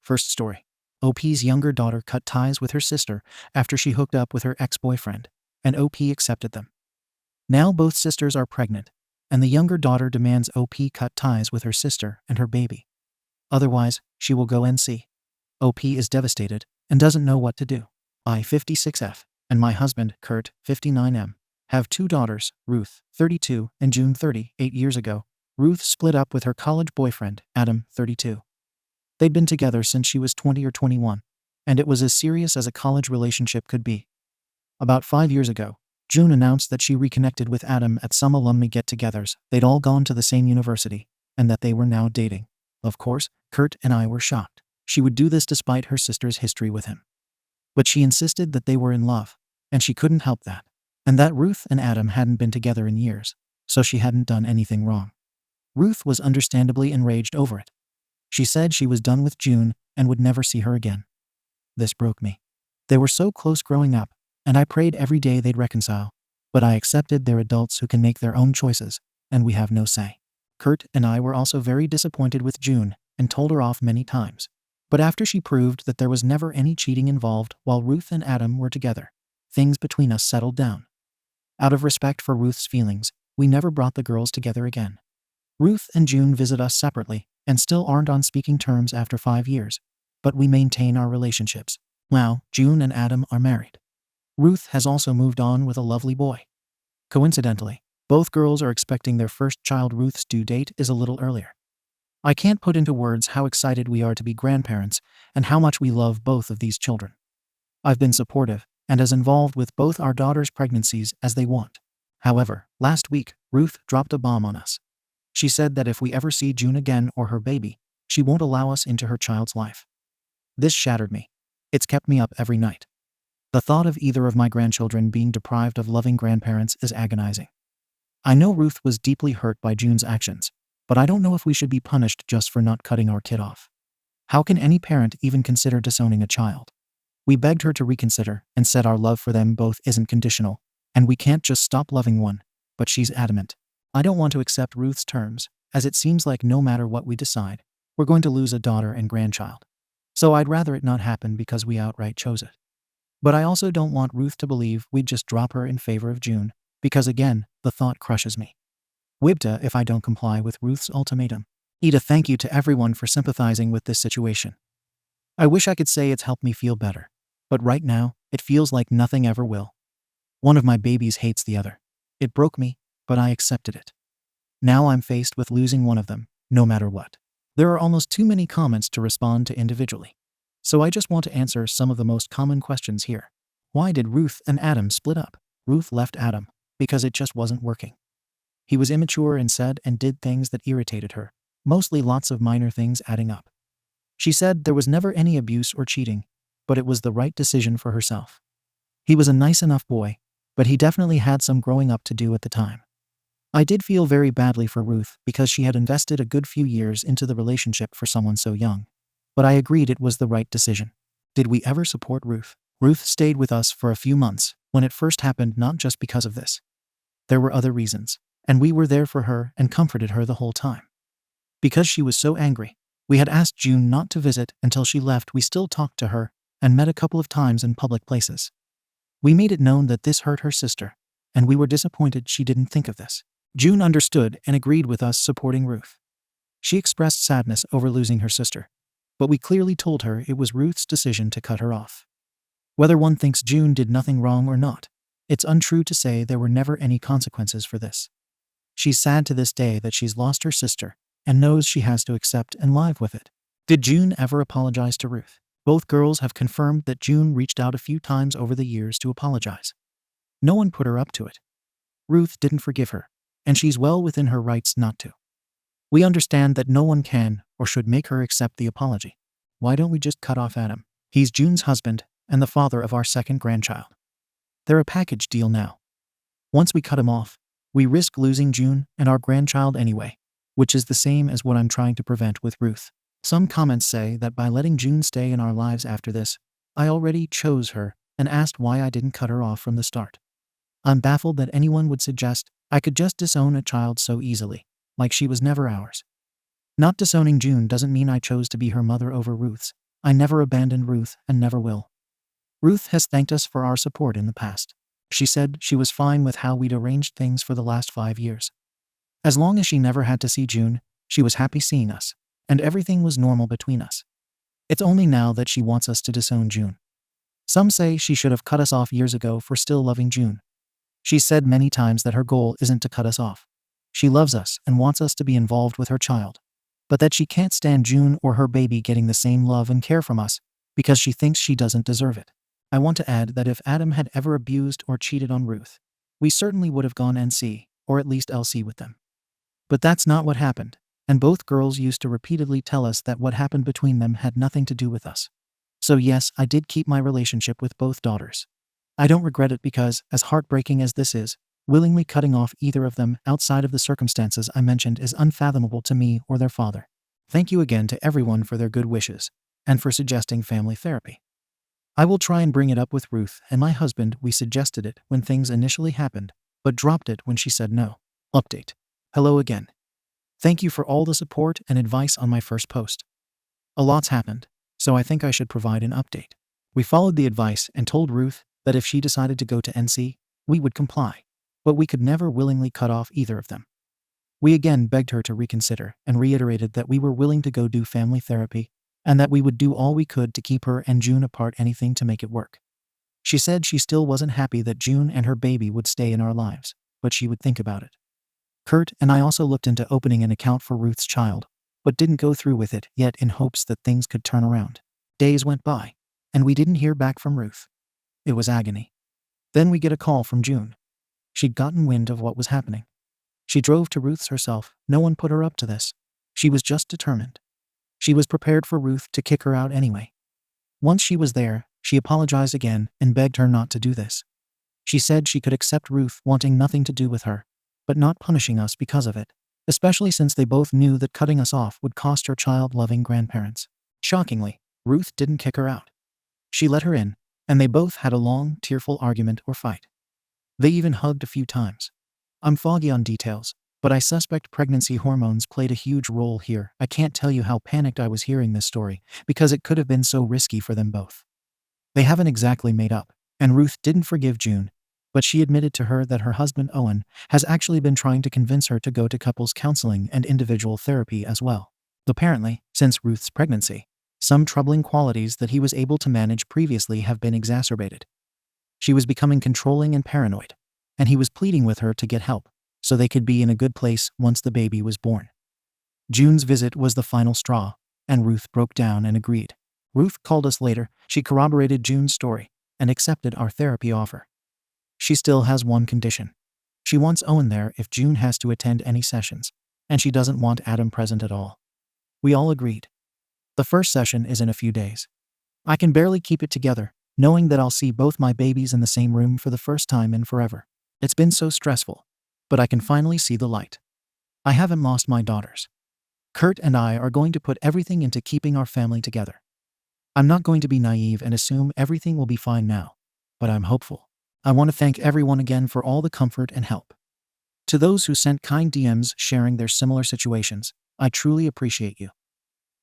First story. OP's younger daughter cut ties with her sister after she hooked up with her ex-boyfriend, and OP accepted them. Now both sisters are pregnant, and the younger daughter demands OP cut ties with her sister and her baby. Otherwise, she will go NC. OP is devastated and doesn't know what to do. I, 56F, and my husband, Kurt, 59M, have two daughters, Ruth, 32, and June, 30. 8 years ago, Ruth split up with her college boyfriend, Adam, 32. They'd been together since she was 20 or 21, and it was as serious as a college relationship could be. About 5 years ago, June announced that she reconnected with Adam at some alumni get-togethers. They'd all gone to the same university, and that they were now dating. Of course, Kurt and I were shocked. She would do this despite her sister's history with him. But she insisted that they were in love, and she couldn't help that, and that Ruth and Adam hadn't been together in years, so she hadn't done anything wrong. Ruth was understandably enraged over it. She said she was done with June and would never see her again. This broke me. They were so close growing up, and I prayed every day they'd reconcile, but I accepted they're adults who can make their own choices, and we have no say. Kurt and I were also very disappointed with June and told her off many times. But after she proved that there was never any cheating involved while Ruth and Adam were together, things between us settled down. Out of respect for Ruth's feelings, we never brought the girls together again. Ruth and June visit us separately and still aren't on speaking terms after 5 years, but we maintain our relationships. Now, June and Adam are married. Ruth has also moved on with a lovely boy. Coincidentally, both girls are expecting their first child. Ruth's due date is a little earlier. I can't put into words how excited we are to be grandparents and how much we love both of these children. I've been supportive and as involved with both our daughters' pregnancies as they want. However, last week, Ruth dropped a bomb on us. She said that if we ever see June again or her baby, she won't allow us into her child's life. This shattered me. It's kept me up every night. The thought of either of my grandchildren being deprived of loving grandparents is agonizing. I know Ruth was deeply hurt by June's actions, but I don't know if we should be punished just for not cutting our kid off. How can any parent even consider disowning a child? We begged her to reconsider and said our love for them both isn't conditional, and we can't just stop loving one, but she's adamant. I don't want to accept Ruth's terms, as it seems like no matter what we decide, we're going to lose a daughter and grandchild. So I'd rather it not happen because we outright chose it. But I also don't want Ruth to believe we'd just drop her in favor of June, because again, the thought crushes me. WIBTA if I don't comply with Ruth's ultimatum. AITA, thank you to everyone for sympathizing with this situation. I wish I could say it's helped me feel better, but right now, it feels like nothing ever will. One of my babies hates the other. It broke me, but I accepted it. Now I'm faced with losing one of them, no matter what. There are almost too many comments to respond to individually. So I just want to answer some of the most common questions here. Why did Ruth and Adam split up? Ruth left Adam because it just wasn't working. He was immature and said and did things that irritated her, mostly lots of minor things adding up. She said there was never any abuse or cheating, but it was the right decision for herself. He was a nice enough boy, but he definitely had some growing up to do at the time. I did feel very badly for Ruth because she had invested a good few years into the relationship for someone so young, but I agreed it was the right decision. Did we ever support Ruth? Ruth stayed with us for a few months when it first happened, not just because of this. There were other reasons, and we were there for her and comforted her the whole time. Because she was so angry, we had asked June not to visit until she left. We still talked to her and met a couple of times in public places. We made it known that this hurt her sister, and we were disappointed she didn't think of this. June understood and agreed with us supporting Ruth. She expressed sadness over losing her sister, but we clearly told her it was Ruth's decision to cut her off. Whether one thinks June did nothing wrong or not, it's untrue to say there were never any consequences for this. She's sad to this day that she's lost her sister and knows she has to accept and live with it. Did June ever apologize to Ruth? Both girls have confirmed that June reached out a few times over the years to apologize. No one put her up to it. Ruth didn't forgive her, and she's well within her rights not to. We understand that no one can or should make her accept the apology. Why don't we just cut off Adam? He's June's husband and the father of our second grandchild. They're a package deal now. Once we cut him off, we risk losing June and our grandchild anyway, which is the same as what I'm trying to prevent with Ruth. Some comments say that by letting June stay in our lives after this, I already chose her and asked why I didn't cut her off from the start. I'm baffled that anyone would suggest I could just disown a child so easily, like she was never ours. Not disowning June doesn't mean I chose to be her mother over Ruth's. I never abandoned Ruth and never will. Ruth has thanked us for our support in the past. She said she was fine with how we'd arranged things for the last 5 years. As long as she never had to see June, she was happy seeing us, and everything was normal between us. It's only now that she wants us to disown June. Some say she should have cut us off years ago for still loving June. She's said many times that her goal isn't to cut us off. She loves us and wants us to be involved with her child, but that she can't stand June or her baby getting the same love and care from us because she thinks she doesn't deserve it. I want to add that if Adam had ever abused or cheated on Ruth, we certainly would have gone NC, or at least LC with them. But that's not what happened, and both girls used to repeatedly tell us that what happened between them had nothing to do with us. So yes, I did keep my relationship with both daughters. I don't regret it because, as heartbreaking as this is, willingly cutting off either of them outside of the circumstances I mentioned is unfathomable to me or their father. Thank you again to everyone for their good wishes, and for suggesting family therapy. I will try and bring it up with Ruth and my husband. We suggested it when things initially happened, but dropped it when she said no. Update. Hello again. Thank you for all the support and advice on my first post. A lot's happened, so I think I should provide an update. We followed the advice and told Ruth that if she decided to go to NC, we would comply, but we could never willingly cut off either of them. We again begged her to reconsider and reiterated that we were willing to go do family therapy and that we would do all we could to keep her and June apart, anything to make it work. She said she still wasn't happy that June and her baby would stay in our lives, but she would think about it. Kurt and I also looked into opening an account for Ruth's child, but didn't go through with it yet in hopes that things could turn around. Days went by, and we didn't hear back from Ruth. It was agony. Then we get a call from June. She'd gotten wind of what was happening. She drove to Ruth's herself. No one put her up to this. She was just determined. She was prepared for Ruth to kick her out anyway. Once she was there, she apologized again and begged her not to do this. She said she could accept Ruth wanting nothing to do with her, but not punishing us because of it, especially since they both knew that cutting us off would cost her child-loving grandparents. Shockingly, Ruth didn't kick her out. She let her in, and they both had a long, tearful argument or fight. They even hugged a few times. I'm foggy on details, but I suspect pregnancy hormones played a huge role here. I can't tell you how panicked I was hearing this story, because it could have been so risky for them both. They haven't exactly made up, and Ruth didn't forgive June, but she admitted to her that her husband Owen has actually been trying to convince her to go to couples counseling and individual therapy as well. Apparently, since Ruth's pregnancy, some troubling qualities that he was able to manage previously have been exacerbated. She was becoming controlling and paranoid, and he was pleading with her to get help, so they could be in a good place once the baby was born. June's visit was the final straw, and Ruth broke down and agreed. Ruth called us later. She corroborated June's story and accepted our therapy offer. She still has one condition. She wants Owen there if June has to attend any sessions, and she doesn't want Adam present at all. We all agreed. The first session is in a few days. I can barely keep it together, knowing that I'll see both my babies in the same room for the first time in forever. It's been so stressful, but I can finally see the light. I haven't lost my daughters. Kurt and I are going to put everything into keeping our family together. I'm not going to be naive and assume everything will be fine now, but I'm hopeful. I want to thank everyone again for all the comfort and help. To those who sent kind DMs sharing their similar situations, I truly appreciate you.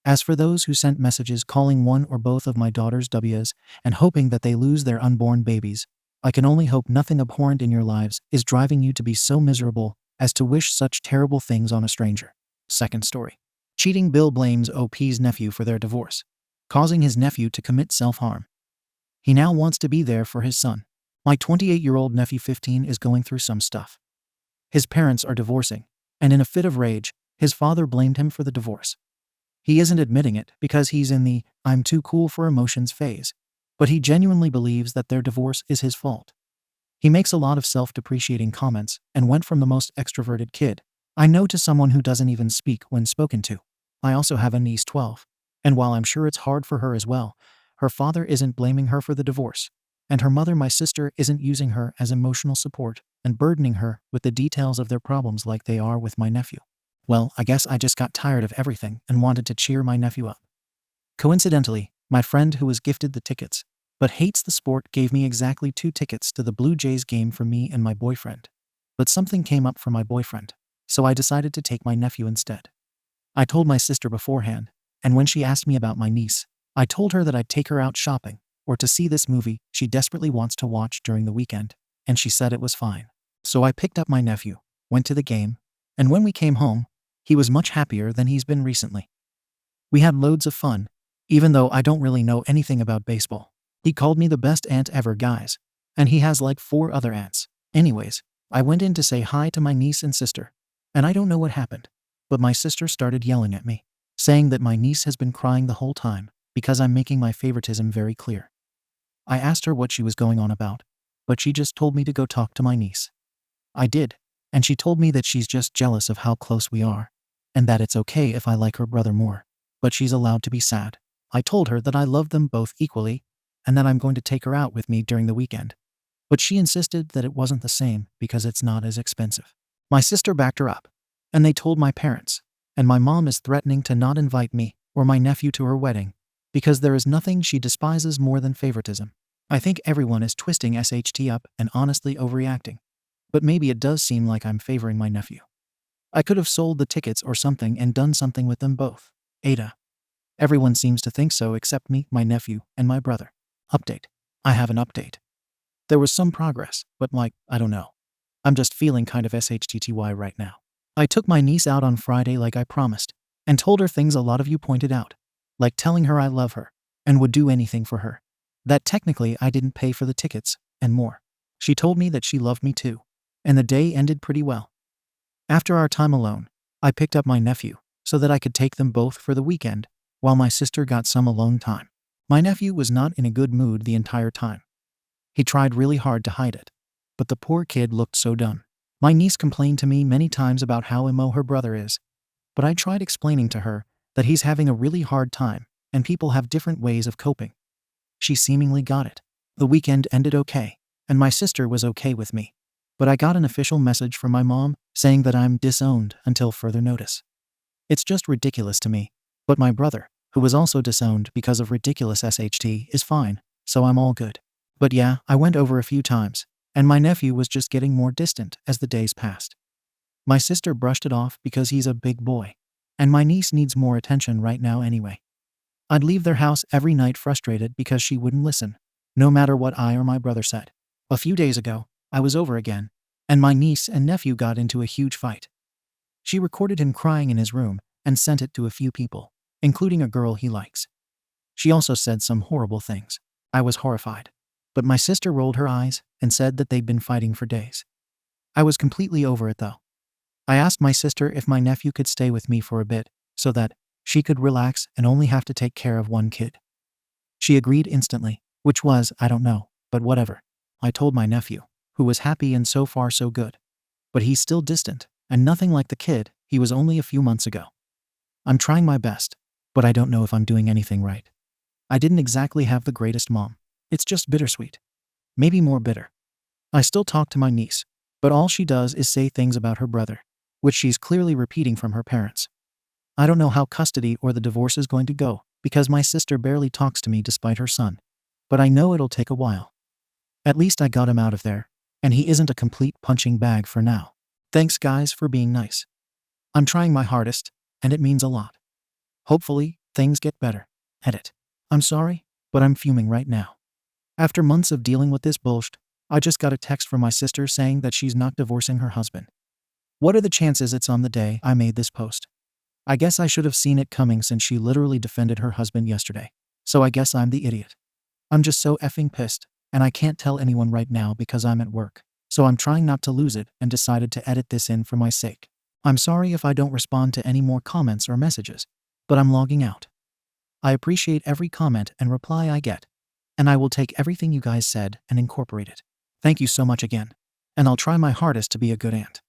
As for those who sent messages calling one or both of my daughters W's and hoping that they lose their unborn babies, I can only hope nothing abhorrent in your lives is driving you to be so miserable as to wish such terrible things on a stranger. Second story. Cheating BIL blames OP's nephew for their divorce, causing his nephew to commit self-harm. He now wants to be there for his son. My 28-year-old nephew 15 is going through some stuff. His parents are divorcing, and in a fit of rage, his father blamed him for the divorce. He isn't admitting it because he's in the "I'm too cool for emotions" phase, but he genuinely believes that their divorce is his fault. He makes a lot of self-depreciating comments and went from the most extroverted kid I know to someone who doesn't even speak when spoken to. I also have a niece 12, and while I'm sure it's hard for her as well, her father isn't blaming her for the divorce, and her mother, my sister, isn't using her as emotional support and burdening her with the details of their problems like they are with my nephew. Well, I guess I just got tired of everything and wanted to cheer my nephew up. Coincidentally, my friend who was gifted the tickets, but hates the sport, gave me exactly 2 tickets to the Blue Jays game for me and my boyfriend. But something came up for my boyfriend, so I decided to take my nephew instead. I told my sister beforehand, and when she asked me about my niece, I told her that I'd take her out shopping or to see this movie she desperately wants to watch during the weekend, and she said it was fine. So I picked up my nephew, went to the game, and when we came home, he was much happier than he's been recently. We had loads of fun, even though I don't really know anything about baseball. He called me the best aunt ever, guys, and he has like 4 other aunts. Anyways, I went in to say hi to my niece and sister, and I don't know what happened, but my sister started yelling at me, saying that my niece has been crying the whole time because I'm making my favoritism very clear. I asked her what she was going on about, but she just told me to go talk to my niece. I did, and she told me that she's just jealous of how close we are, and that it's okay if I like her brother more, but she's allowed to be sad. I told her that I love them both equally, and that I'm going to take her out with me during the weekend. But she insisted that it wasn't the same because it's not as expensive. My sister backed her up, and they told my parents, and my mom is threatening to not invite me or my nephew to her wedding because there is nothing she despises more than favoritism. I think everyone is twisting SHT up and honestly overreacting, but maybe it does seem like I'm favoring my nephew. I could have sold the tickets or something and done something with them both. AITA. Everyone seems to think so except me, my nephew, and my brother. Update. I have an update. There was some progress, but I don't know. I'm just feeling kind of SHTTY right now. I took my niece out on Friday like I promised, and told her things a lot of you pointed out, like telling her I love her, and would do anything for her. That technically I didn't pay for the tickets, and more. She told me that she loved me too, and the day ended pretty well. After our time alone, I picked up my nephew, so that I could take them both for the weekend, while my sister got some alone time. My nephew was not in a good mood the entire time. He tried really hard to hide it, but the poor kid looked so done. My niece complained to me many times about how emo her brother is, but I tried explaining to her that he's having a really hard time and people have different ways of coping. She seemingly got it. The weekend ended okay, and my sister was okay with me, but I got an official message from my mom saying that I'm disowned until further notice. It's just ridiculous to me, but my brother, who was also disowned because of ridiculous SHT, is fine, so I'm all good. But yeah, I went over a few times, and my nephew was just getting more distant as the days passed. My sister brushed it off because he's a big boy, and my niece needs more attention right now anyway. I'd leave their house every night frustrated because she wouldn't listen, no matter what I or my brother said. A few days ago, I was over again, and my niece and nephew got into a huge fight. She recorded him crying in his room and sent it to a few people, including a girl he likes. She also said some horrible things. I was horrified. But my sister rolled her eyes and said that they'd been fighting for days. I was completely over it though. I asked my sister if my nephew could stay with me for a bit so that she could relax and only have to take care of one kid. She agreed instantly, which was, I don't know, but whatever. I told my nephew, who was happy and so far so good. But he's still distant, and nothing like the kid he was only a few months ago. I'm trying my best, but I don't know if I'm doing anything right. I didn't exactly have the greatest mom. It's just bittersweet. Maybe more bitter. I still talk to my niece, but all she does is say things about her brother, which she's clearly repeating from her parents. I don't know how custody or the divorce is going to go, because my sister barely talks to me despite her son. But I know it'll take a while. At least I got him out of there, and he isn't a complete punching bag for now. Thanks guys for being nice. I'm trying my hardest, and it means a lot. Hopefully, things get better. Edit. I'm sorry, but I'm fuming right now. After months of dealing with this bullshit, I just got a text from my sister saying that she's not divorcing her husband. What are the chances it's on the day I made this post? I guess I should have seen it coming since she literally defended her husband yesterday. So I guess I'm the idiot. I'm just so effing pissed, and I can't tell anyone right now because I'm at work. So I'm trying not to lose it and decided to edit this in for my sake. I'm sorry if I don't respond to any more comments or messages, but I'm logging out. I appreciate every comment and reply I get, and I will take everything you guys said and incorporate it. Thank you so much again, and I'll try my hardest to be a good aunt.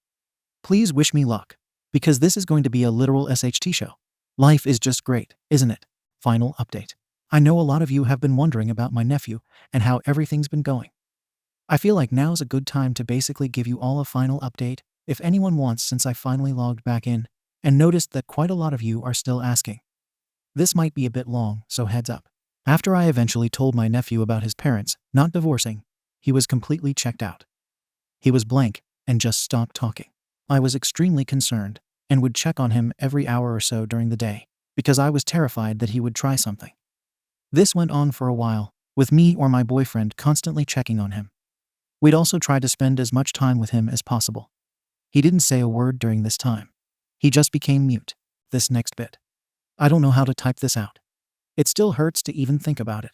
Please wish me luck, because this is going to be a literal SHT show. Life is just great, isn't it? Final update. I know a lot of you have been wondering about my nephew and how everything's been going. I feel like now's a good time to basically give you all a final update, if anyone wants, since I finally logged back in and noticed that quite a lot of you are still asking. This might be a bit long, so heads up. After I eventually told my nephew about his parents not divorcing, he was completely checked out. He was blank and just stopped talking. I was extremely concerned and would check on him every hour or so during the day because I was terrified that he would try something. This went on for a while, with me or my boyfriend constantly checking on him. We'd also try to spend as much time with him as possible. He didn't say a word during this time. He just became mute. This next bit. I don't know how to type this out. It still hurts to even think about it.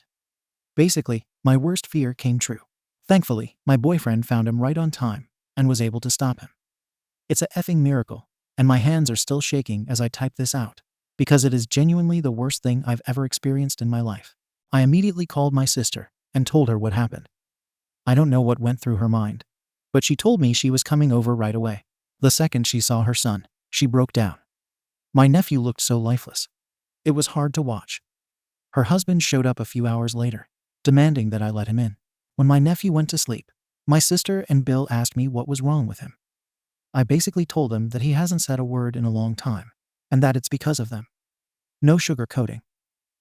Basically, my worst fear came true. Thankfully, my boyfriend found him right on time and was able to stop him. It's a effing miracle, and my hands are still shaking as I type this out, because it is genuinely the worst thing I've ever experienced in my life. I immediately called my sister and told her what happened. I don't know what went through her mind, but she told me she was coming over right away. The second she saw her son, she broke down. My nephew looked so lifeless. It was hard to watch. Her husband showed up a few hours later, demanding that I let him in. When my nephew went to sleep, my sister and Bill asked me what was wrong with him. I basically told them that he hasn't said a word in a long time, and that it's because of them. No sugarcoating.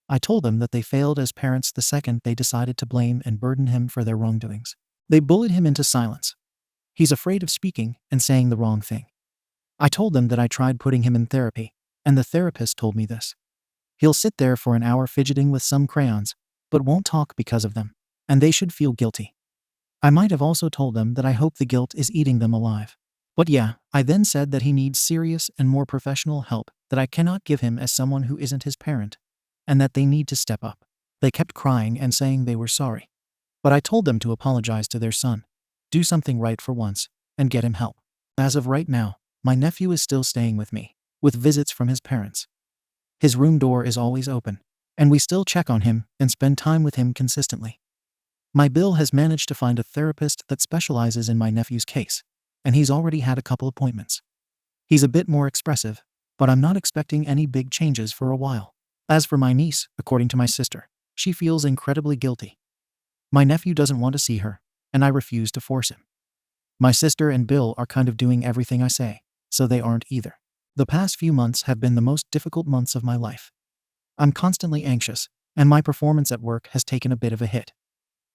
I told them that they failed as parents the second they decided to blame and burden him for their wrongdoings. They bullied him into silence. He's afraid of speaking and saying the wrong thing. I told them that I tried putting him in therapy, and the therapist told me this. He'll sit there for an hour fidgeting with some crayons, but won't talk because of them, and they should feel guilty. I might have also told them that I hope the guilt is eating them alive. But yeah, I then said that he needs serious and more professional help that I cannot give him as someone who isn't his parent, and that they need to step up. They kept crying and saying they were sorry. But I told them to apologize to their son, do something right for once, and get him help. As of right now, my nephew is still staying with me, with visits from his parents. His room door is always open, and we still check on him and spend time with him consistently. My BIL has managed to find a therapist that specializes in my nephew's case, and he's already had a couple appointments. He's a bit more expressive, but I'm not expecting any big changes for a while. As for my niece, according to my sister, she feels incredibly guilty. My nephew doesn't want to see her, and I refuse to force him. My sister and Bill are kind of doing everything I say, so they aren't either. The past few months have been the most difficult months of my life. I'm constantly anxious, and my performance at work has taken a bit of a hit.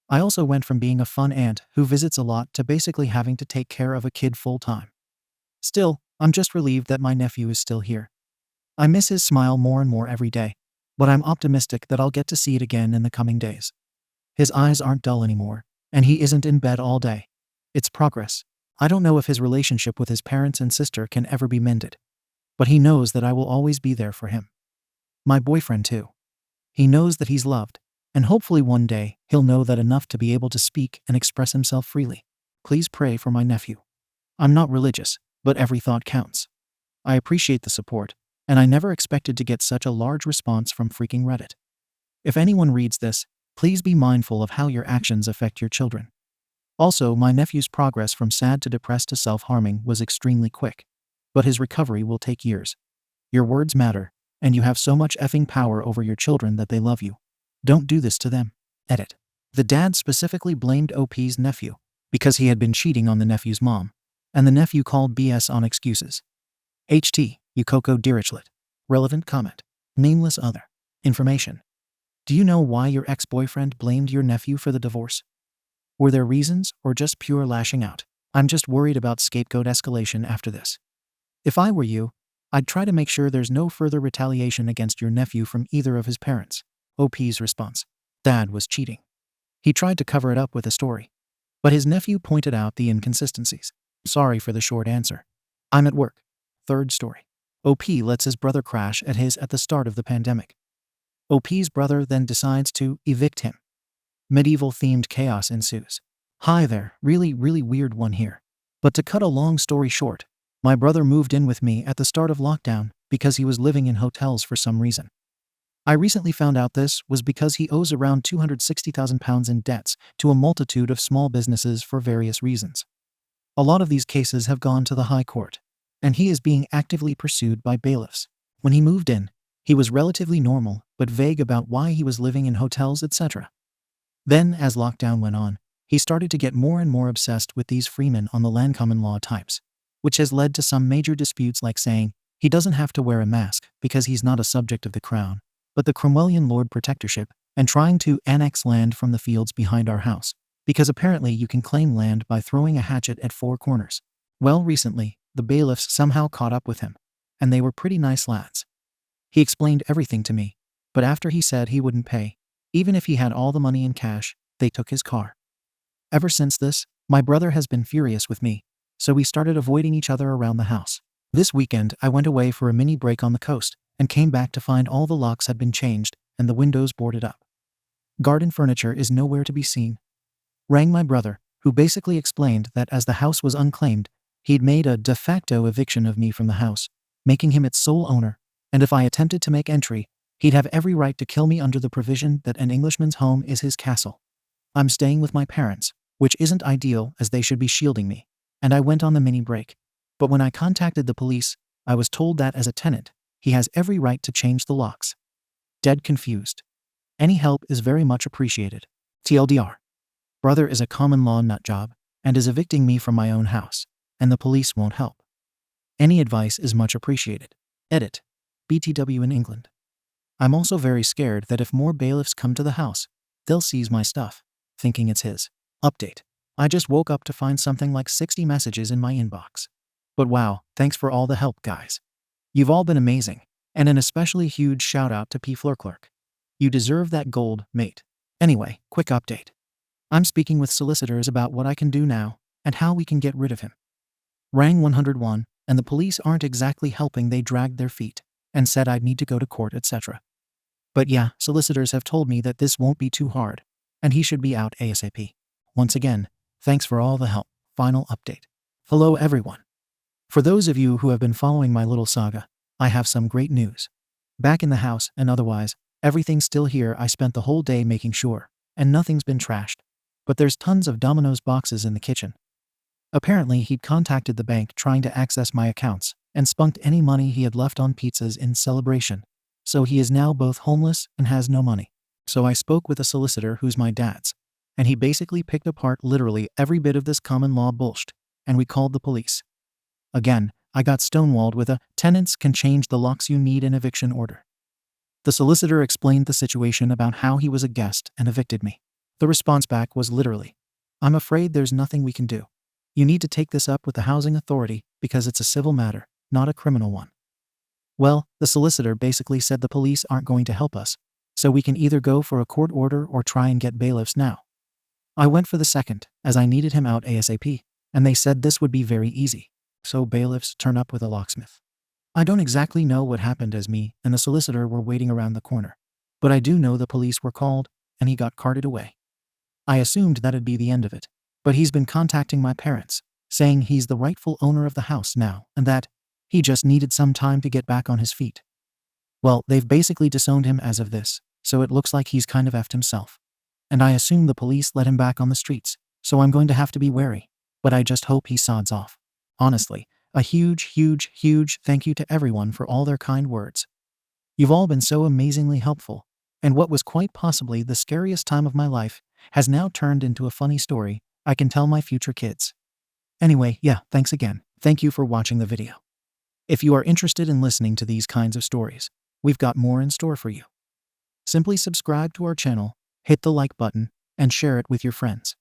I also went from being a fun aunt who visits a lot to basically having to take care of a kid full-time. Still, I'm just relieved that my nephew is still here. I miss his smile more and more every day, but I'm optimistic that I'll get to see it again in the coming days. His eyes aren't dull anymore, and he isn't in bed all day. It's progress. I don't know if his relationship with his parents and sister can ever be mended, but he knows that I will always be there for him. My boyfriend too. He knows that he's loved, and hopefully one day he'll know that enough to be able to speak and express himself freely. Please pray for my nephew. I'm not religious, but every thought counts. I appreciate the support, and I never expected to get such a large response from freaking Reddit. If anyone reads this, please be mindful of how your actions affect your children. Also, my nephew's progress from sad to depressed to self-harming was extremely quick, but his recovery will take years. Your words matter, and you have so much effing power over your children that they love you. Don't do this to them. Edit. The dad specifically blamed OP's nephew because he had been cheating on the nephew's mom, and the nephew called BS on excuses. HT, Yukoko Dirichlet. Relevant comment. Nameless other. Information. Do you know why your ex-boyfriend blamed your nephew for the divorce? Were there reasons or just pure lashing out? I'm just worried about scapegoat escalation after this. If I were you, I'd try to make sure there's no further retaliation against your nephew from either of his parents. OP's response. Dad was cheating. He tried to cover it up with a story, but his nephew pointed out the inconsistencies. Sorry for the short answer. I'm at work. Third story. OP lets his brother crash at his at the start of the pandemic. OP's brother then decides to evict him. Medieval-themed chaos ensues. Hi there, really weird one here. But to cut a long story short, my brother moved in with me at the start of lockdown because he was living in hotels for some reason. I recently found out this was because he owes around £260,000 in debts to a multitude of small businesses for various reasons. A lot of these cases have gone to the High Court, and he is being actively pursued by bailiffs. When he moved in, he was relatively normal but vague about why he was living in hotels, etc. Then, as lockdown went on, he started to get more and more obsessed with these freemen on the land common law types, which has led to some major disputes like saying he doesn't have to wear a mask because he's not a subject of the crown, but the Cromwellian Lord Protectorship, and trying to annex land from the fields behind our house, because apparently you can claim land by throwing a hatchet at four corners. Well, recently, the bailiffs somehow caught up with him, and they were pretty nice lads. He explained everything to me, but after he said he wouldn't pay, Even if he had all the money in cash, they took his car. Ever since this, my brother has been furious with me, so we started avoiding each other around the house. This weekend, I went away for a mini break on the coast and came back to find all the locks had been changed and the windows boarded up. Garden furniture is nowhere to be seen. Rang my brother, who basically explained that as the house was unclaimed, he'd made a de facto eviction of me from the house, making him its sole owner, and if I attempted to make entry, he'd have every right to kill me under the provision that an Englishman's home is his castle. I'm staying with my parents, which isn't ideal as they should be shielding me, and I went on the mini break. But when I contacted the police, I was told that as a tenant, he has every right to change the locks. Dead confused. Any help is very much appreciated. TLDR. Brother is a common law nutjob and is evicting me from my own house, and the police won't help. Any advice is much appreciated. Edit. BTW in England. I'm also very scared that if more bailiffs come to the house, they'll seize my stuff, thinking it's his. Update. I just woke up to find something like 60 messages in my inbox. But wow, thanks for all the help, guys. You've all been amazing, and an especially huge shout out to P. Flurclerk. You deserve that gold, mate. Anyway, quick update. I'm speaking with solicitors about what I can do now and how we can get rid of him. Rang 101, and the police aren't exactly helping. They dragged their feet and said I'd need to go to court, etc. But yeah, solicitors have told me that this won't be too hard, and he should be out ASAP. Once again, thanks for all the help. Final update. Hello everyone. For those of you who have been following my little saga, I have some great news. Back in the house and otherwise, everything's still here. I spent the whole day making sure, and nothing's been trashed. But there's tons of Domino's boxes in the kitchen. Apparently, he'd contacted the bank trying to access my accounts and spunked any money he had left on pizzas in celebration. So he is now both homeless and has no money. So I spoke with a solicitor who's my dad's, and he basically picked apart literally every bit of this common law bullshit, and we called the police. Again, I got stonewalled with a tenants can change the locks, you need an eviction order. The solicitor explained the situation about how he was a guest and evicted me. The response back was literally, I'm afraid there's nothing we can do. You need to take this up with the housing authority because it's a civil matter, not a criminal one. Well, the solicitor basically said the police aren't going to help us, so we can either go for a court order or try and get bailiffs now. I went for the second, as I needed him out ASAP, and they said this would be very easy. So bailiffs turn up with a locksmith. I don't exactly know what happened as me and the solicitor were waiting around the corner, but I do know the police were called and he got carted away. I assumed that'd be the end of it, but he's been contacting my parents, saying he's the rightful owner of the house now and that he just needed some time to get back on his feet. Well, they've basically disowned him as of this, so it looks like he's kind of effed himself. And I assume the police let him back on the streets, so I'm going to have to be wary, but I just hope he sods off. Honestly, a huge thank you to everyone for all their kind words. You've all been so amazingly helpful, and what was quite possibly the scariest time of my life has now turned into a funny story I can tell my future kids. Anyway, yeah, thanks again. Thank you for watching the video. If you are interested in listening to these kinds of stories, we've got more in store for you. Simply subscribe to our channel, hit the like button, and share it with your friends.